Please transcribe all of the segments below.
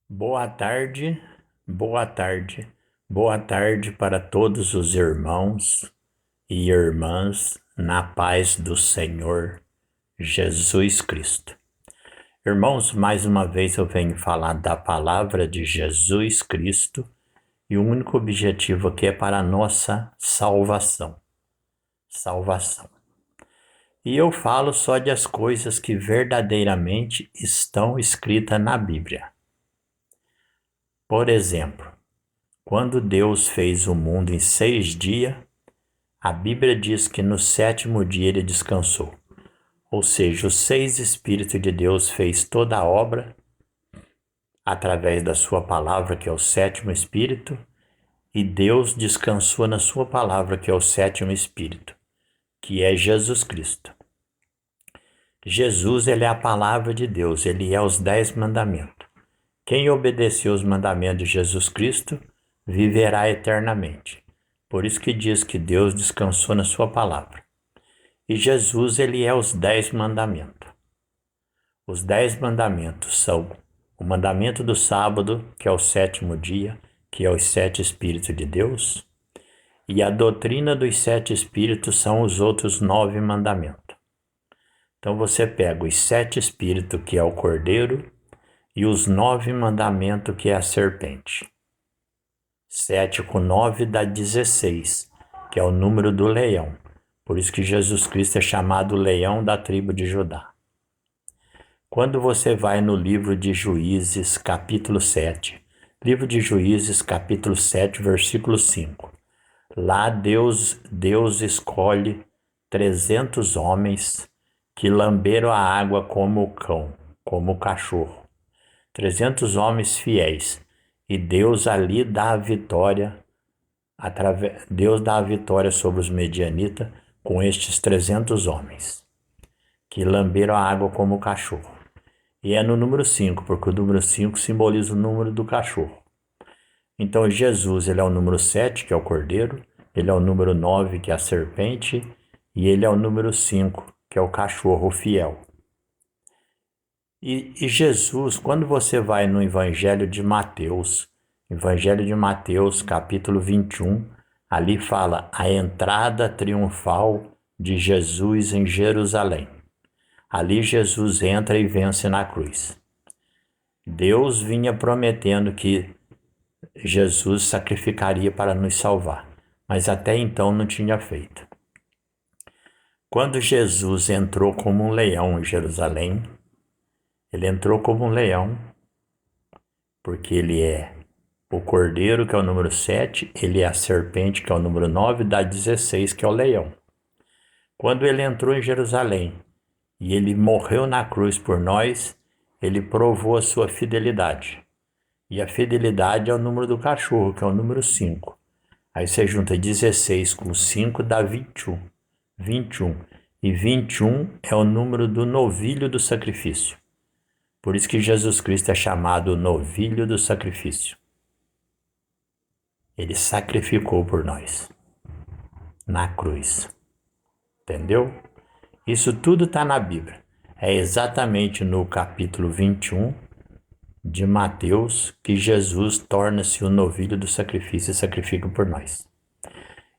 Boa tarde, boa tarde, boa tarde para todos os irmãos e irmãs na paz do Senhor Jesus Cristo. Irmãos, mais uma vez eu venho falar da palavra de Jesus Cristo e o único objetivo aqui é para a nossa salvação. Salvação. E eu falo só de as coisas que verdadeiramente estão escritas na Bíblia. Por exemplo, quando Deus fez o mundo em 6 dias, a Bíblia diz que no 7º dia ele descansou. Ou seja, os 6 Espíritos de Deus fez toda a obra através da sua palavra, que é o 7º Espírito, e Deus descansou na sua palavra, que é o 7º Espírito, que é Jesus Cristo. Jesus, ele é a palavra de Deus, ele é os 10 mandamentos. Quem obedecer os mandamentos de Jesus Cristo viverá eternamente. Por isso que diz que Deus descansou na sua palavra. E Jesus, ele é os 10 mandamentos. Os 10 mandamentos são o mandamento do sábado, que é o 7º dia, que é os 7 Espíritos de Deus, e a doutrina dos 7 Espíritos são os outros 9 mandamentos. Então você pega os 7 Espíritos, que é o Cordeiro, e os 9 mandamentos, que é a serpente. 7 com 9 dá 16, que é o número do leão. Por isso que Jesus Cristo é chamado leão da tribo de Judá. Quando você vai no livro de Juízes, capítulo 7, livro de Juízes, capítulo 7, versículo 5, lá Deus escolhe 300 homens que lamberam a água como o cão, como o cachorro. 300 homens fiéis. E Deus ali dá a vitória, Deus dá a vitória sobre os medianitas com estes 300 homens, que lamberam a água como o cachorro. E é no número 5, porque o número 5 simboliza o número do cachorro. Então Jesus, ele é o número 7, que é o cordeiro, ele é o número 9, que é a serpente, e ele é o número 5, que é o cachorro fiel. E Jesus, quando você vai no Evangelho de Mateus, capítulo 21, ali fala a entrada triunfal de Jesus em Jerusalém. Ali Jesus entra e vence na cruz. Deus vinha prometendo que Jesus sacrificaria para nos salvar, mas até então não tinha feito. Quando Jesus entrou como um leão em Jerusalém, ele entrou como um leão, porque ele é o cordeiro, que é o número 7, ele é a serpente, que é o número 9, dá 16, que é o leão. Quando ele entrou em Jerusalém e ele morreu na cruz por nós, ele provou a sua fidelidade. E a fidelidade é o número do cachorro, que é o número 5. Aí você junta 16 com 5, dá 21. 21. E 21 é o número do novilho do sacrifício. Por isso que Jesus Cristo é chamado o novilho do sacrifício. Ele sacrificou por nós, na cruz. Entendeu? Isso tudo está na Bíblia. É exatamente no capítulo 21 de Mateus que Jesus torna-se o novilho do sacrifício e sacrifica por nós.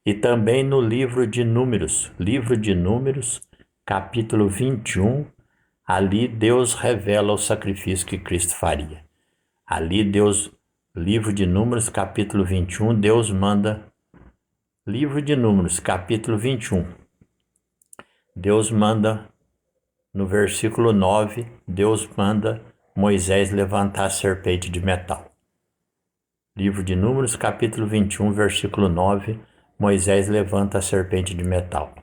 E também no livro de Números, capítulo 21, ali Deus revela o sacrifício que Cristo faria. Ali livro de Números, capítulo 21, Deus manda, livro de Números, capítulo 21, Deus manda, no versículo 9, Deus manda Moisés levantar a serpente de metal. Livro de Números, capítulo 21, versículo 9, Moisés levanta a serpente de metal.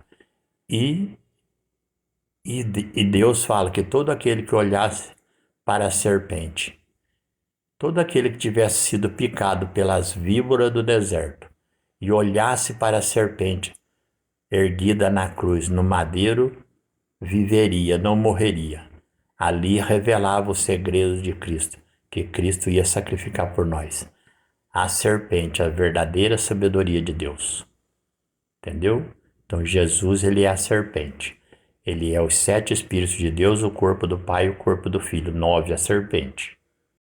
E Deus fala que todo aquele que olhasse para a serpente, todo aquele que tivesse sido picado pelas víboras do deserto e olhasse para a serpente erguida na cruz, no madeiro, viveria, não morreria. Ali revelava o segredo de Cristo, que Cristo ia sacrificar por nós. A serpente, a verdadeira sabedoria de Deus. Entendeu? Então Jesus, ele é a serpente. Ele é os 7 Espíritos de Deus, o corpo do Pai e o corpo do Filho. 9, a serpente.